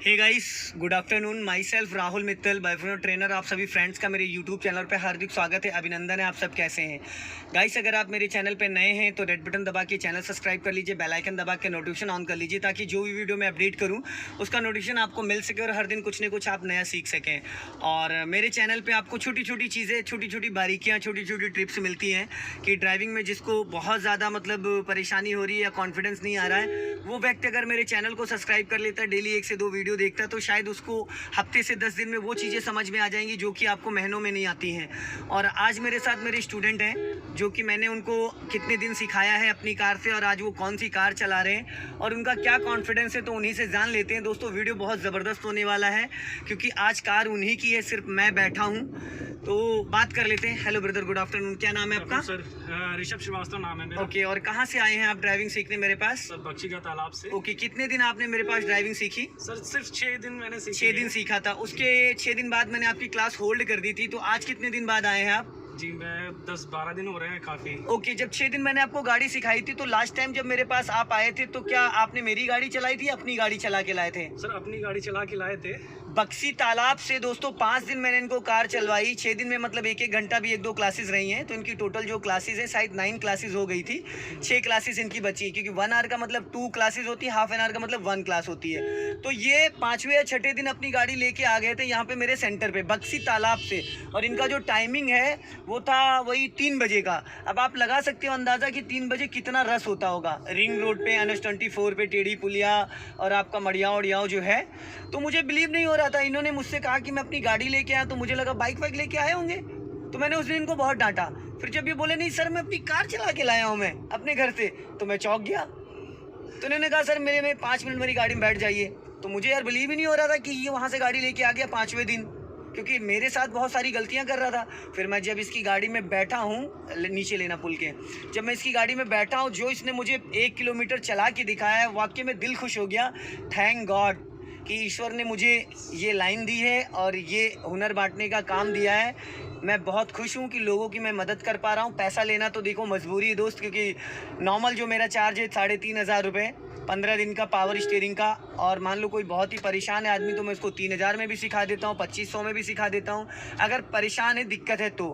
हे guys, good afternoon. Myself Rahul Mittal, Biofino trainer. आप सभी friends का मेरे यूट्यूब चैनल पे हार्दिक स्वागत है, अभिनंदन है। आप सब कैसे हैं गाइस? अगर आप मेरे चैनल पे नए हैं तो रेड बटन दबा के चैनल सब्सक्राइब कर लीजिए, बेल आइकन दबा के नोटिफिकेशन ऑन कर लीजिए, ताकि जो भी वीडियो मैं अपडेट करूँ उसका नोटिफिकेशन आपको मिल सके और हर दिन कुछ न कुछ आप नया सीख सकें। और मेरे चैनल पर आपको छोटी छोटी चीज़ें, छोटी छोटी बारीकियाँ, छोटी छोटी टिप्स मिलती हैं कि ड्राइविंग में जिसको बहुत ज़्यादा परेशानी हो रही है या कॉन्फिडेंस नहीं आ रहा है, वो व्यक्ति अगर मेरे चैनल को सब्सक्राइब कर लेता है, डेली 1 से 2 वीडियो देखता है, तो शायद उसको हफ्ते से 10 दिन में वो चीज़ें समझ में आ जाएंगी जो कि आपको महीनों में नहीं आती हैं। और आज मेरे साथ मेरे स्टूडेंट हैं जो कि मैंने उनको कितने दिन सिखाया है अपनी कार से, और आज वो कौन सी कार चला रहे हैं और उनका क्या कॉन्फिडेंस है, तो उन्हीं से जान लेते हैं। दोस्तों, वीडियो बहुत ज़बरदस्त होने वाला है क्योंकि आज कार उन्हीं की है, सिर्फ मैं बैठा हूँ। तो बात कर लेते हैं। Hello brother, good afternoon. क्या नाम है आपका? सर ऋषभ श्रीवास्तव नाम है मेरा। ओके, और कहाँ से आए हैं आप ड्राइविंग सीखने मेरे पास? सर बख्शी का तालाब से। ओके, कितने दिन आपने मेरे पास ड्राइविंग सीखी? सर सिर्फ 6 दिन मैंने सीखी। 6 दिन सीखा था। उसके 6 दिन बाद मैंने आपकी क्लास होल्ड कर दी थी, तो आज कितने दिन बाद आए हैं आप? जी, मैं 10-12 दिन हो रहे हैं काफ़ी। ओके, जब 6 दिन मैंने आपको गाड़ी सिखाई थी, तो लास्ट टाइम जब मेरे पास आप आए थे तो क्या आपने मेरी गाड़ी चलाई थी या अपनी गाड़ी चला के लाए थे? सर अपनी गाड़ी चला के लाए थे। बख्शी तालाब से दोस्तों 5 दिन मैंने इनको कार चलवाई। 6 दिन में मतलब 1-1 घंटा भी 1-2 क्लासेस रही हैं, तो इनकी टोटल जो क्लासेस है शायद 9 क्लासेस हो गई थी। 6 क्लासेस इनकी बची, क्योंकि 1 आवर का मतलब 2 क्लासेस होती है, हाफ एन आवर का मतलब 1 क्लास होती है। तो ये 5वें या 6ठे दिन अपनी गाड़ी लेके आ गए थे यहाँ पे मेरे सेंटर पे बख्शी तालाब से, और इनका जो टाइमिंग है वो था वही 3 बजे का। अब आप लगा सकते हो अंदाज़ा कि 3 बजे कितना रस होता होगा रिंग रोड पे, NH24 पे, टेढ़ी पुलिया और आपका मड़ियाओ उड़ियाओ जो है। तो मुझे बिलीव नहीं हो रहा था। इन्होंने मुझसे कहा कि मैं अपनी गाड़ी लेके आया, तो मुझे लगा बाइक वाइक लेके आए होंगे, तो मैंने उस दिन इनको बहुत डांटा। फिर जब ये बोले नहीं सर मैं अपनी कार चला के लाया हूँ मैं अपने घर से, तो मैं चौंक गया। तो इन्होंने कहा सर मेरे में 5 मिनट मेरी गाड़ी में बैठ जाइए। तो मुझे यार बिलीव ही नहीं हो रहा था कि ये वहाँ से गाड़ी लेके आ गया 5वें दिन, क्योंकि मेरे साथ बहुत सारी गलतियां कर रहा था। फिर मैं जब इसकी गाड़ी में बैठा हूँ, नीचे लेना पुल के, जब मैं इसकी गाड़ी में बैठा हूँ, जो इसने मुझे 1 किलोमीटर चला के दिखाया है, वाकई में दिल खुश हो गया। थैंक गॉड कि ईश्वर ने मुझे ये लाइन दी है और ये हुनर बांटने का काम दिया है। मैं बहुत खुश हूँ कि लोगों की मैं मदद कर पा रहा हूँ। पैसा लेना तो देखो मजबूरी है दोस्त, क्योंकि नॉर्मल जो मेरा चार्ज है 3,500 रुपये 15 दिन का पावर स्टीयरिंग का। और मान लो कोई बहुत ही परेशान है आदमी, तो मैं उसको 3,000 में भी सिखा देता हूँ, 2,500 में भी सिखा देता हूँ, अगर परेशान है, दिक्कत है तो।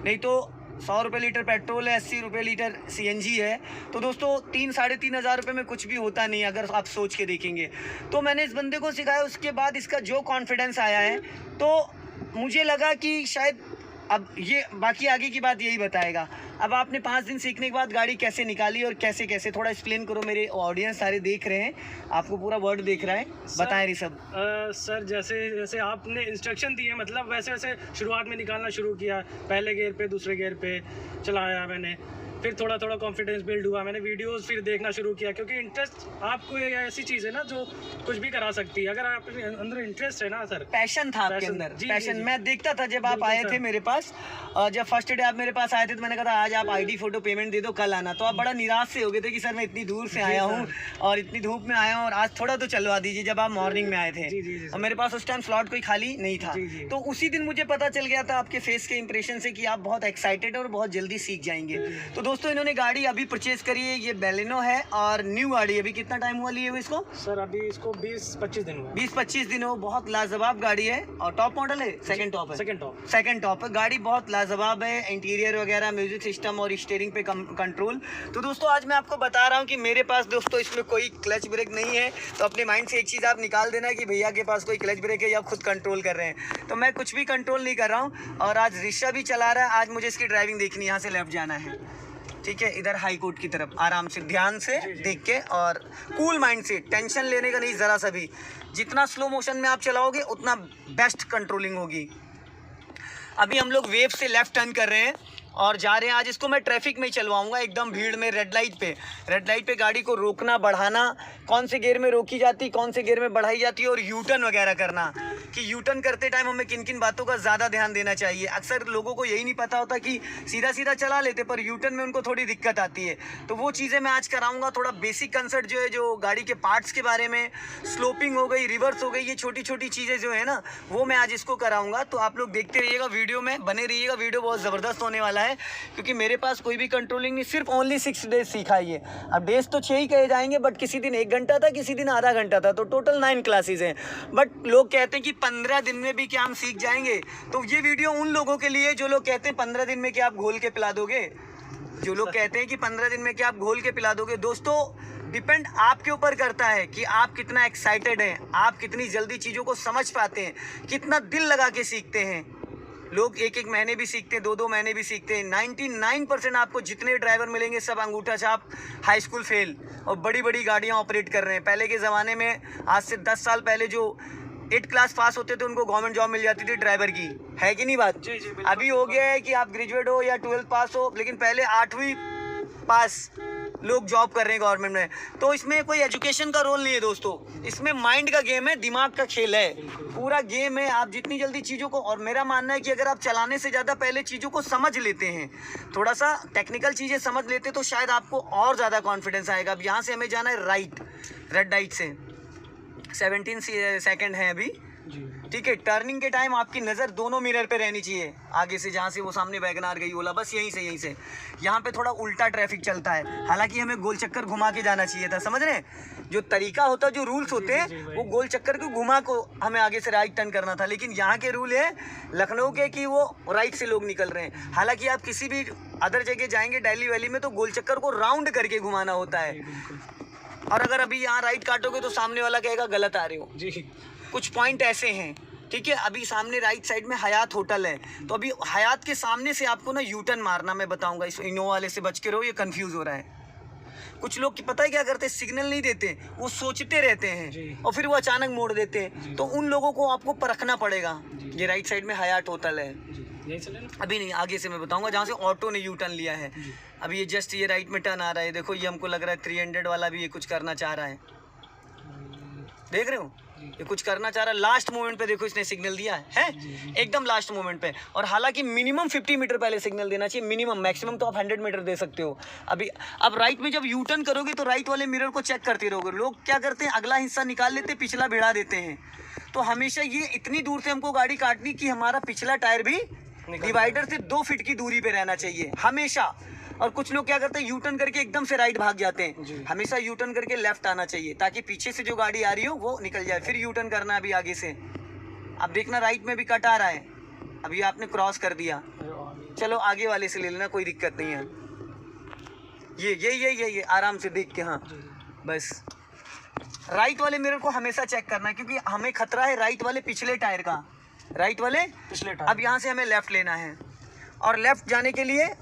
नहीं तो 100 रुपये लीटर पेट्रोल है, 80 रुपये लीटर CNG है। तो दोस्तों 3-3,500 रुपये में कुछ भी होता नहीं अगर आप सोच के देखेंगे। तो मैंने इस बंदे को सिखाया, उसके बाद इसका जो कॉन्फिडेंस आया है, तो मुझे लगा कि शायद अब ये बाकी आगे की बात यही बताएगा। अब आपने 5 दिन सीखने के बाद गाड़ी कैसे निकाली और कैसे कैसे, थोड़ा एक्सप्लेन करो। मेरे ऑडियंस सारे देख रहे हैं, आपको पूरा वर्ड देख रहा है, बताएं ऋषभ। सर जैसे जैसे आपने इंस्ट्रक्शन दिए, मतलब वैसे वैसे शुरुआत में निकालना शुरू किया। पहले गियर पे, दूसरे गियर पे चलाया मैंने, फिर थोड़ा थोड़ा कॉन्फिडेंस बिल्ड हुआ। मैंने वीडियोस फिर देखना शुरू किया, क्योंकि इंटरेस्ट आपको एक ऐसी चीज़ है ना जो कुछ भी करा सकती है, अगर आपके अंदर इंटरेस्ट है ना सर। पैशन था आपके अंदर, पैशन। मैं देखता था जब आप आए थे मेरे पास, जब फर्स्ट डे आप मेरे पास आए थे, तो मैंने कहा था आज आप ID फोटो पेमेंट दे दो, कल आना। तो आप बड़ा निराश से हो गए थे कि सर मैं इतनी दूर से आया हूँ और इतनी धूप में आया हूँ, और आज थोड़ा तो चलवा दीजिए, जब आप मॉर्निंग में आए थे। और मेरे पास उस टाइम स्लॉट कोई खाली नहीं था। तो उसी दिन मुझे पता चल गया था आपके फेस के इंप्रेशन से कि आप बहुत एक्साइटेड और बहुत जल्दी सीख जाएंगे। तो दोस्तों, इन्होंने गाड़ी अभी परचेज करी है, ये बेलेनो है और न्यू गाड़ी। अभी कितना टाइम हुआ लिए हुए इसको? सर अभी इसको 20-25 दिन हुआ। 20-25 दिन हो। बहुत लाजवाब गाड़ी है, और टॉप मॉडल है, सेकंड टॉप है। सेकंड टॉप है। गाड़ी बहुत लाजवाब है, इंटीरियर वगैरह, म्यूजिक सिस्टम और स्टीयरिंग पे कंट्रोल। तो दोस्तों आज मैं आपको बता रहा हूँ कि मेरे पास दोस्तों इसमें कोई क्लच ब्रेक नहीं है। तो अपने माइंड से एक चीज़ आप निकाल देना कि भैया के पास कोई क्लच ब्रेक है या खुद कंट्रोल कर रहे हैं। तो मैं कुछ भी कंट्रोल नहीं कर रहा हूँ, और आज ऋषभ भी चला रहा है। आज मुझे इसकी ड्राइविंग देखनी, यहाँ से लेफ्ट जाना है, ठीक है, इधर हाई कोर्ट की तरफ, आराम से ध्यान से देख के और कूल माइंड से, टेंशन लेने का नहीं ज़रा सा भी। जितना स्लो मोशन में आप चलाओगे उतना बेस्ट कंट्रोलिंग होगी। अभी हम लोग वेव से लेफ्ट टर्न कर रहे हैं और जा रहे हैं। आज इसको मैं ट्रैफिक में ही चलवाऊंगा, एकदम भीड़ में, रेड लाइट पे गाड़ी को रोकना बढ़ाना, कौन से गियर में रोकी जाती, कौन से गियर में बढ़ाई जाती है, और यू टर्न वगैरह करना, कि यू टर्न करते टाइम हमें किन किन बातों का ज़्यादा ध्यान देना चाहिए। अक्सर लोगों को यही नहीं पता होता कि सीधा सीधा चला लेते, पर यू टर्न में उनको थोड़ी दिक्कत आती है। तो वो चीज़ें मैं आज कराऊंगा। थोड़ा बेसिक कंसेप्ट जो है, जो गाड़ी के पार्ट्स के बारे में, स्लोपिंग हो गई, रिवर्स हो गई, ये छोटी छोटी चीज़ें जो है ना, वो मैं आज इसको कराऊंगा। तो आप लोग देखते रहिएगा, वीडियो में बने रहिएगा, वीडियो बहुत ज़बरदस्त होने वाला है, क्योंकि मेरे पास कोई भी कंट्रोलिंग नहीं, सिर्फ ओनली 6 डेज सीखा है ये। अब डेज तो 6 ही कहे जाएंगे, बट किसी दिन 1 घंटा था, किसी दिन आधा घंटा था, तो टोटल 9 क्लासेज हैं। बट लोग कहते हैं कि 15 दिन में भी क्या हम सीख जाएंगे, तो ये वीडियो उन लोगों के लिए जो लोग कहते हैं 15 दिन में क्या आप घोल के पिला दोगे, जो लोग कहते हैं कि 15 दिन में क्या आप घोल के पिला दोगे। दोस्तों डिपेंड आपके ऊपर करता है कि आप कितना एक्साइटेड हैं, आप कितनी जल्दी चीज़ों को समझ पाते हैं, कितना दिल लगा के सीखते हैं। लोग 1-1 महीने भी सीखते हैं, 2-2 महीने भी सीखते हैं। 99% आपको जितने ड्राइवर मिलेंगे सब अंगूठा छाप, हाई स्कूल फेल और बड़ी बड़ी गाड़ियाँ ऑपरेट कर रहे हैं। पहले के ज़माने में, आज से 10 साल पहले, जो 8 क्लास पास होते थे उनको गवर्नमेंट जॉब मिल जाती थी ड्राइवर की, है कि नहीं बात? जी जी, अभी हो गया है कि आप ग्रेजुएट हो या 12th पास हो, लेकिन पहले 8वीं पास लोग जॉब कर रहे हैं गवर्नमेंट में। तो इसमें कोई एजुकेशन का रोल नहीं है दोस्तों, इसमें माइंड का गेम है, दिमाग का खेल है, पूरा गेम है। आप जितनी जल्दी चीज़ों को, और मेरा मानना है कि अगर आप चलाने से ज़्यादा पहले चीज़ों को समझ लेते हैं, थोड़ा सा टेक्निकल चीज़ें समझ लेते हैं, तो शायद आपको और ज़्यादा कॉन्फिडेंस आएगा। अब यहाँ से हमें जाना है राइट, रेड लाइट से 17 सेकेंड है अभी, ठीक है। टर्निंग के टाइम आपकी नज़र दोनों मिरर पे रहनी चाहिए, आगे से जहाँ से वो सामने वैगनार गई ओला, बस यहीं से। यहाँ पे थोड़ा उल्टा ट्रैफिक चलता है, हालांकि हमें गोल चक्कर घुमा के जाना चाहिए था, समझ रहे हैं? जो तरीका होता है, जो रूल्स होते हैं, वो गोल चक्कर को घुमा को हमें आगे से राइट टर्न करना था। लेकिन यहाँ के रूल है लखनऊ के कि वो राइट से लोग निकल रहे हैं। हालाँकि आप किसी भी अदर जगह जाएंगे दिल्ली वैली में, तो गोल चक्कर को राउंड करके घुमाना होता है। और अगर अभी यहाँ राइट काटोगे तो सामने वाला कहेगा गलत आ रहे हो जी। कुछ पॉइंट ऐसे हैं, ठीक है। अभी सामने राइट साइड में हयात होटल है, तो अभी हयात के सामने से आपको ना यू टर्न मारना, मैं बताऊंगा। इस इनोवा वाले से बच के रहो, ये कंफ्यूज हो रहा है। कुछ लोग की पता है क्या करते हैं, सिग्नल नहीं देते, वो सोचते रहते हैं और फिर वो अचानक मोड़ देते हैं। तो उन लोगों को आपको परखना पड़ेगा। ये राइट साइड में हयात होटल है, अभी नहीं, आगे से मैं बताऊंगा, जहाँ से ऑटो ने यू टर्न लिया है। अभी ये जस्ट ये राइट में टर्न आ रहा है, देखो ये हमको लग रहा है 300 वाला भी ये कुछ करना चाह रहा है, देख रहे हो, ये कुछ करना चाह रहा है। लास्ट मोमेंट पे देखो इसने सिग्नल दिया है एकदम लास्ट मोमेंट पे। और हालांकि मिनिमम 50 मीटर पहले सिग्नल देना चाहिए, मिनिमम, मैक्सिमम तो आप 100 मीटर दे सकते हो। अभी अब राइट में जब यू टर्न करोगे तो राइट वाले मिरर को चेक करते रहोगे। लोग क्या करते हैं, अगला हिस्सा निकाल लेते, पिछला भिड़ा देते हैं। तो हमेशा ये इतनी दूर से हमको गाड़ी काटनी कि हमारा पिछला टायर भी डिवाइडर से 2 फीट की दूरी पे रहना चाहिए हमेशा। और कुछ लोग क्या करते हैं, यू टर्न करके एकदम से राइट भाग जाते हैं। हमेशा यू टर्न करके लेफ्ट आना चाहिए, ताकि पीछे से जो गाड़ी आ रही हो वो निकल जाए। फिर यू टर्न करना है अभी आगे से। अब देखना राइट में भी कट आ रहा है, अभी आपने क्रॉस कर दिया, चलो आगे वाले से ले लेना, कोई दिक्कत नहीं है। ये आराम से देख के, हाँ बस। राइट वाले मिरर को हमेशा चेक करना है, क्योंकि हमें खतरा है राइट वाले पिछले टायर का, राइट वाले पिछले टायर। अब यहाँ से हमें लेफ्ट लेना है, और लेफ्ट जाने के लिए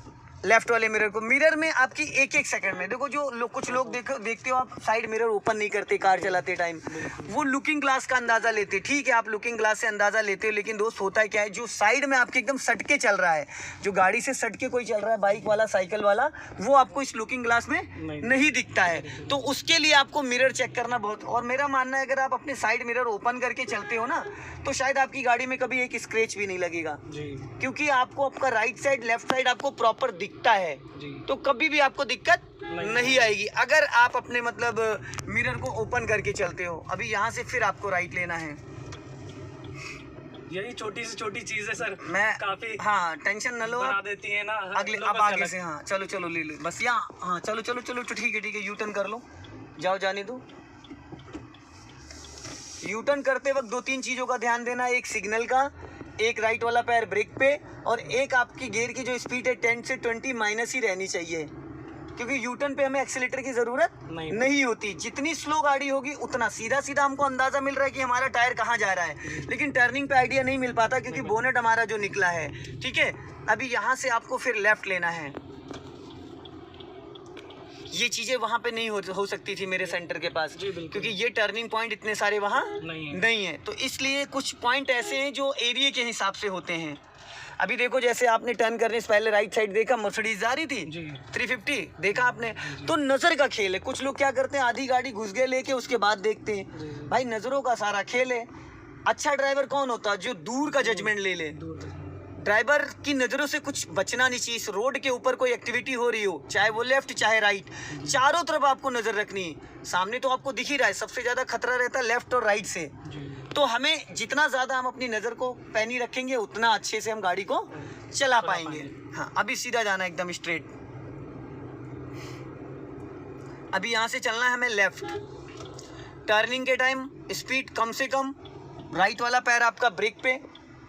लेफ्ट वाले मिरर को, मिरर में आपकी 1-1 सेकंड में देखो। जो कुछ लोग देखते हो आप, साइड मिरर ओपन नहीं करते कार चलाते टाइम, वो लुकिंग ग्लास का अंदाज़ा लेते। ठीक है, आप लुकिंग ग्लास से अंदाज़ा लेते हो, लेकिन दोस्त होता है क्या है, जो साइड में आपके एकदम सटके चल रहा है, जो गाड़ी से सटके कोई चल रहा है, बाइक वाला, साइकिल वाला, वो आपको इस लुकिंग ग्लास में नहीं दिखता है। तो उसके लिए आपको मिरर चेक करना बहुत, और मेरा मानना है अगर आप अपने साइड मिरर ओपन करके चलते हो ना, तो शायद आपकी गाड़ी में कभी एक स्क्रैच भी नहीं लगेगा, क्योंकि आपको आपका राइट साइड, लेफ्ट साइड आपको प्रॉपर दिखता है। तो कभी भी आपको दिक्कत नहीं आएगी अगर आप अपने मतलब मिरर को ओपन करके चलते हो। अभी यहाँ से फिर आपको राइट लेना है। यही छोटी से छोटी चीज है सर, मैं काफी, हाँ टेंशन न लो, बना देती है ना अगले अब आगे से। हाँ चलो ले लो बस यहाँ, हाँ चलो ठीक है, यू टर्न कर लो, जाओ जाने दो। यू टर्न करते वक्त 2-3 चीज़ों का ध्यान देना, एक सिग्नल का, एक राइट वाला पैर ब्रेक पे, और एक आपकी गियर की जो स्पीड है 10 से 20 माइनस ही रहनी चाहिए, क्योंकि यू टर्न पे हमें एक्सीलेटर की ज़रूरत नहीं होती। जितनी स्लो गाड़ी होगी उतना सीधा हमको अंदाज़ा मिल रहा है कि हमारा टायर कहाँ जा रहा है, लेकिन टर्निंग पे आइडिया नहीं मिल पाता, क्योंकि बोनेट हमारा जो निकला है। ठीक है, अभी यहाँ से आपको फिर लेफ्ट लेना है। ये चीज़ें वहाँ पे नहीं हो सकती थी मेरे सेंटर के पास, क्योंकि ये टर्निंग पॉइंट इतने सारे वहाँ नहीं है। तो इसलिए कुछ पॉइंट ऐसे हैं जो एरिया के हिसाब से होते हैं। अभी देखो, जैसे आपने टर्न करने से पहले राइट साइड देखा, मर्सिडीज जा रही थी 350, देखा आपने, तो नज़र का खेल है। कुछ लोग क्या करते हैं, आधी गाड़ी घुस गए लेके, उसके बाद देखते हैं। भाई नज़रों का सारा खेल है। अच्छा ड्राइवर कौन होता है, जो दूर का जजमेंट ले ले। ड्राइवर की नज़रों से कुछ बचना नहीं चाहिए। इस रोड के ऊपर कोई एक्टिविटी हो रही हो, चाहे वो लेफ्ट चाहे राइट, चारों तरफ आपको नज़र रखनी है। सामने तो आपको दिख ही रहा है, सबसे ज़्यादा खतरा रहता है लेफ्ट और राइट से। तो हमें जितना ज़्यादा हम अपनी नज़र को पैनी रखेंगे उतना अच्छे से हम गाड़ी को चला पाएंगे। हाँ, अभी सीधा जाना है एकदम स्ट्रेट। अभी यहाँ से चलना है हमें लेफ्ट। टर्निंग के टाइम स्पीड कम से कम, राइट वाला पैर आपका ब्रेक पे,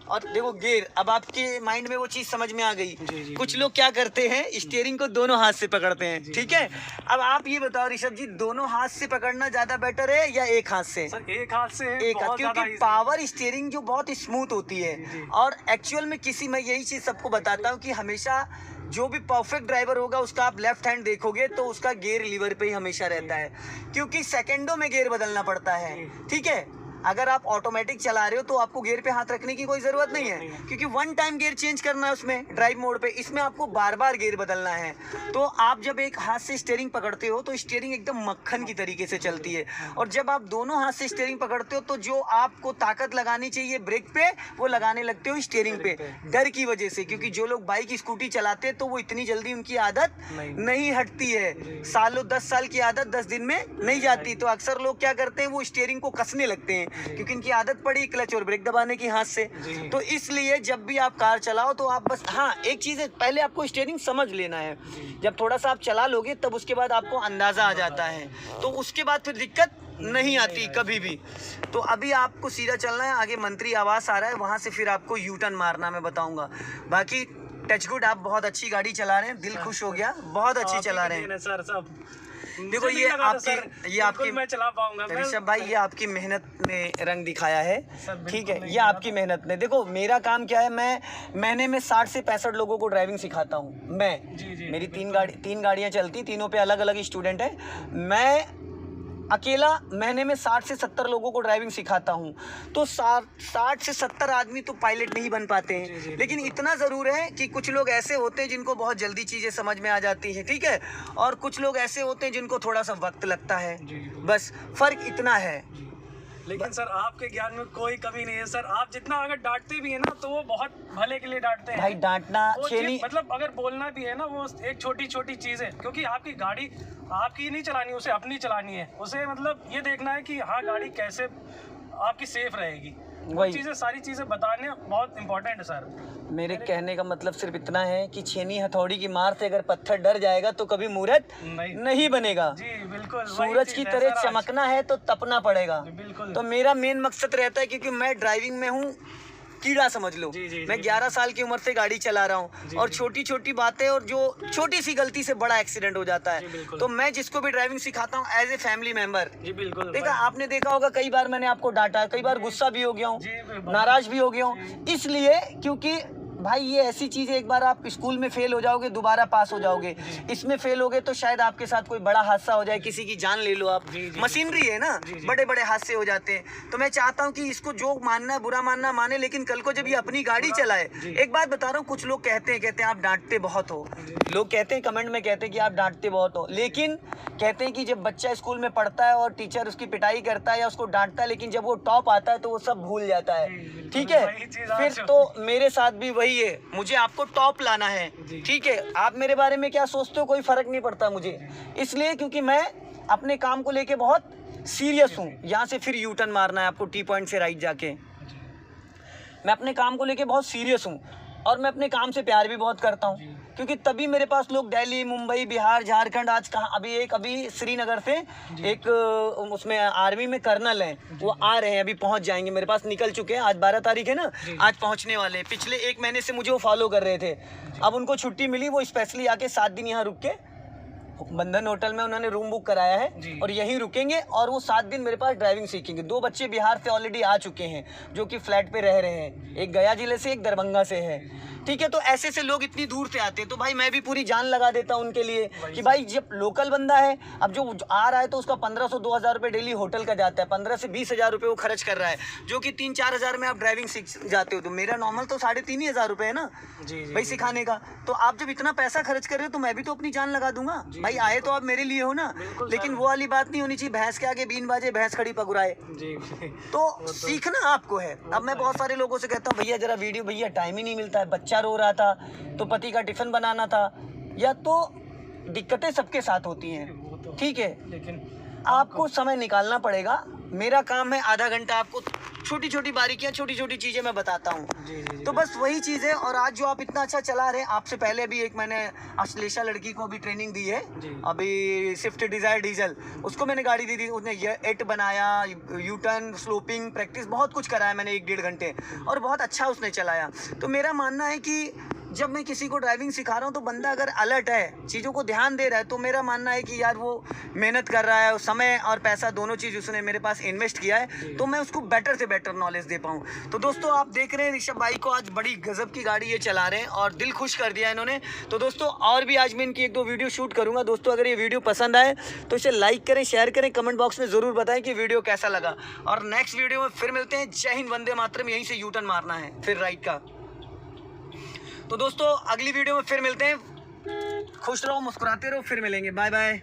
और देखो गियर। अब आपके माइंड में वो चीज़ समझ में आ गई। कुछ लोग क्या करते हैं, स्टीयरिंग को दोनों हाथ से पकड़ते हैं, ठीक है। अब आप ये बताओ ऋषभ जी, दोनों हाथ से पकड़ना ज़्यादा बेटर है या एक हाथ से? सर एक हाथ से है, एक हाथ, क्योंकि पावर स्टीयरिंग जो बहुत स्मूथ होती है। और एक्चुअल में मैं यही चीज़ सबको बताता हूँ कि हमेशा जो भी परफेक्ट ड्राइवर होगा उसका आप लेफ्ट हैंड देखोगे तो उसका गियर लीवर पे ही हमेशा रहता है, क्योंकि सेकंडों में गियर बदलना पड़ता है, ठीक है। अगर आप ऑटोमेटिक चला रहे हो तो आपको गियर पे हाथ रखने की कोई ज़रूरत नहीं है, क्योंकि वन टाइम गियर चेंज करना है उसमें, ड्राइव मोड पे। इसमें आपको बार बार गियर बदलना है। तो आप जब एक हाथ से स्टीयरिंग पकड़ते हो तो स्टीयरिंग एकदम मक्खन की तरीके से चलती है, और जब आप दोनों हाथ से स्टीयरिंग पकड़ते हो तो जो आपको ताकत लगानी चाहिए ब्रेक पे वो लगाने लगते हो स्टीयरिंग पे, डर की वजह से। क्योंकि जो लोग बाइक स्कूटी चलाते हैं तो वो इतनी जल्दी उनकी आदत नहीं हटती है। सालों 10 साल की आदत 10 दिन में नहीं जाती। तो अक्सर लोग क्या करते हैं, वो स्टीयरिंग को कसने लगते हैं, क्योंकि इनकी आदत पड़ी क्लच और ब्रेक दबाने की हाथ से। तो इसलिए जब भी आप कार चलाओ तो आप बस, हाँ एक चीज़ है, पहले आपको स्टीयरिंग समझ लेना है। जब थोड़ा सा आप चला लोगे तब उसके बाद आपको अंदाज़ा आ जाता है, तो उसके बाद फिर दिक्कत नहीं आती कभी भी। तो अभी आपको सीधा चलना है, आगे मंत्री आवास आ रहा है, वहाँ से फिर आपको यू टर्न मारना मैं बताऊँगा। बाकी टच गुड, आप बहुत अच्छी गाड़ी चला रहे हैं, दिल खुश हो गया, बहुत अच्छी चला रहे हैं सर। सब देखो ये आपकी मैं चला पाऊंगा ऋषभ भाई, ये आपकी मेहनत ने रंग दिखाया है, ठीक है। ये आपकी मेहनत ने, देखो मेरा काम क्या है, मैं महीने में 60 से 65 लोगों को ड्राइविंग सिखाता हूँ मैं। मेरी 3 गाड़ियाँ चलती, तीनों पे अलग अलग स्टूडेंट है। मैं अकेला महीने में 60 से 70 लोगों को ड्राइविंग सिखाता हूँ। तो 60 से 70 आदमी तो पायलट नहीं बन पाते हैं, लेकिन इतना ज़रूर है कि कुछ लोग ऐसे होते हैं जिनको बहुत जल्दी चीज़ें समझ में आ जाती हैं, ठीक है, और कुछ लोग ऐसे होते हैं जिनको थोड़ा सा वक्त लगता है। बस फ़र्क इतना है। लेकिन सर आपके ज्ञान में कोई कमी नहीं है सर। आप जितना अगर डांटते भी है ना तो वो बहुत भले के लिए डांटते हैं भाई। डांटना मतलब अगर बोलना भी है ना, वो एक छोटी छोटी चीज़ है, क्योंकि आपकी गाड़ी आपकी नहीं चलानी, उसे अपनी चलानी है। उसे मतलब ये देखना है कि हाँ गाड़ी कैसे आपकी सेफ रहेगी। वही चीज़ें, सारी चीज़ें बताने बहुत इंपॉर्टेंट है सर। मेरे कहने का मतलब सिर्फ इतना है कि छेनी हथौड़ी की मार से अगर पत्थर डर जाएगा तो कभी मूर्त नहीं बनेगा। जी बिल्कुल। सूरज की तरह चमकना है तो तपना पड़ेगा। बिल्कुल। तो मेरा मेन मकसद रहता है, क्योंकि मैं ड्राइविंग में हूँ कीड़ा समझ लो। मैं 11 साल की उम्र से गाड़ी चला रहा हूँ, और छोटी छोटी बातें और जो छोटी सी गलती से बड़ा एक्सीडेंट हो जाता है। तो मैं जिसको भी ड्राइविंग सिखाता हूँ एज ए फैमिली मेंबर। देखा, आपने देखा होगा कई बार मैंने आपको डांटा, कई बार गुस्सा भी हो गया हूँ, नाराज भी हो गया हूँ, इसलिए क्योंकि भाई ये ऐसी चीज़ है, एक बार आप स्कूल में फेल हो जाओगे दोबारा पास हो जाओगे, इसमें फेल हो गए तो शायद आपके साथ कोई बड़ा हादसा हो जाए, किसी की जान ले लो आप। मशीनरी है ना, बड़े बड़े हादसे हो जाते हैं। तो मैं चाहता हूँ कि इसको जो मानना है बुरा मानना माने, लेकिन कल को जब ये अपनी गाड़ी चलाए। एक बात बता रहा हूँ, कुछ लोग कहते हैं आप डांटते बहुत हो, लोग कहते हैं कमेंट में कहते हैं कि आप डांटते बहुत हो, लेकिन कहते हैं कि जब बच्चा स्कूल में पढ़ता है और टीचर उसकी पिटाई करता है या उसको डांटता है, लेकिन जब वो टॉप आता है तो वो सब भूल जाता है, ठीक है। फिर तो मेरे साथ भी वही है, मुझे आपको टॉप लाना है, ठीक है। आप मेरे बारे में क्या सोचते हो कोई फर्क नहीं पड़ता मुझे, इसलिए क्योंकि मैं अपने काम को लेके बहुत सीरियस हूँ। यहाँ से फिर यू टर्न मारना है आपको टी पॉइंट से राइट जाके। मैं अपने काम को लेके बहुत सीरियस हूँ, और मैं अपने काम से प्यार भी बहुत करता हूँ, क्योंकि तभी मेरे पास लोग दिल्ली, मुंबई, बिहार, झारखंड, आज कहाँ अभी श्रीनगर से एक उसमें आर्मी में कर्नल हैं, वो आ रहे हैं, अभी पहुंच जाएंगे, मेरे पास निकल चुके हैं। आज 12 तारीख है ना, आज पहुंचने वाले हैं। पिछले 1 महीने से मुझे वो फॉलो कर रहे थे, अब उनको छुट्टी मिली, वो स्पेशली आके 7 दिन यहाँ रुक के बंधन होटल में उन्होंने रूम बुक कराया है, और यहीं रुकेंगे, और वो 7 दिन मेरे पास ड्राइविंग सीखेंगे। 2 बच्चे बिहार से ऑलरेडी आ चुके हैं जो कि फ्लैट पे रह रहे हैं, एक गया जिले से, एक दरभंगा से है, ठीक है। तो ऐसे से लोग इतनी दूर से आते हैं, तो भाई मैं भी पूरी जान लगा देता हूँ उनके लिए कि भाई जब लोकल बंदा है, अब जो आ रहा है तो उसका 1500-2000 रुपये डेली होटल का जाता है, 15 से 20 हज़ार रुपये वो खर्च कर रहा है, जो कि 3-4 हज़ार में आप ड्राइविंग सीख जाते हो। तो मेरा नॉर्मल तो 3.5 हज़ार रुपये है ना भाई सिखाने का। तो आप जब इतना पैसा खर्च कर रहे हो तो मैं भी तो अपनी जान लगा दूंगा भाई। आए तो आप मेरे लिए हो ना, लेकिन वो वाली बात नहीं होनी चाहिए भैंस के आगे बीन बाजे भैंस खड़ी पगुराए। तो सीखना आपको है। अब मैं बहुत सारे लोगों से कहता हूँ भैया जरा वीडियो, भैया टाइम ही नहीं मिलता है, बच्चा रो रहा था तो पति का टिफिन बनाना था, या तो दिक्कतें सबके साथ होती हैं, ठीक है, लेकिन आपको समय निकालना पड़ेगा। मेरा काम है आधा घंटा आपको छोटी छोटी बारीकियां, छोटी छोटी चीज़ें मैं बताता हूँ। जी जी जी तो बस वही चीज़ है। और आज जो आप इतना अच्छा चला रहे हैं, आपसे पहले भी एक मैंने अश्लेषा लड़की को भी ट्रेनिंग दी है, जी। अभी स्विफ्ट डिज़ायर डीजल, उसको मैंने गाड़ी दी थी, उसने ये एट बनाया, यू टर्न, स्लोपिंग प्रैक्टिस बहुत कुछ कराया मैंने 1-1.5 घंटे, और बहुत अच्छा उसने चलाया। तो मेरा मानना है कि जब मैं किसी को ड्राइविंग सिखा रहा हूँ तो बंदा अगर अलर्ट है, चीज़ों को ध्यान दे रहा है, तो मेरा मानना है कि यार वो मेहनत कर रहा है, समय और पैसा दोनों चीज़ उसने मेरे पास इन्वेस्ट किया है, तो मैं उसको बेटर से बेटर नॉलेज दे पाऊँ। तो दोस्तों आप देख रहे हैं ऋषभ भाई को, आज बड़ी गजब की गाड़ी ये चला रहे हैं और दिल खुश कर दिया इन्होंने। तो दोस्तों और भी आज मैं इनकी 1-2 वीडियो शूट करूँगा। दोस्तों अगर ये वीडियो पसंद आए तो इसे लाइक करें, शेयर करें, कमेंट बॉक्स में ज़रूर बताएं कि वीडियो कैसा लगा। और नेक्स्ट वीडियो में फिर मिलते हैं। जय हिंद, वंदे मातरम। यहीं से यू टर्न मारना है फिर राइट का। तो दोस्तों अगली वीडियो में फिर मिलते हैं। खुश रहो, मुस्कुराते रहो, फिर मिलेंगे। Bye bye.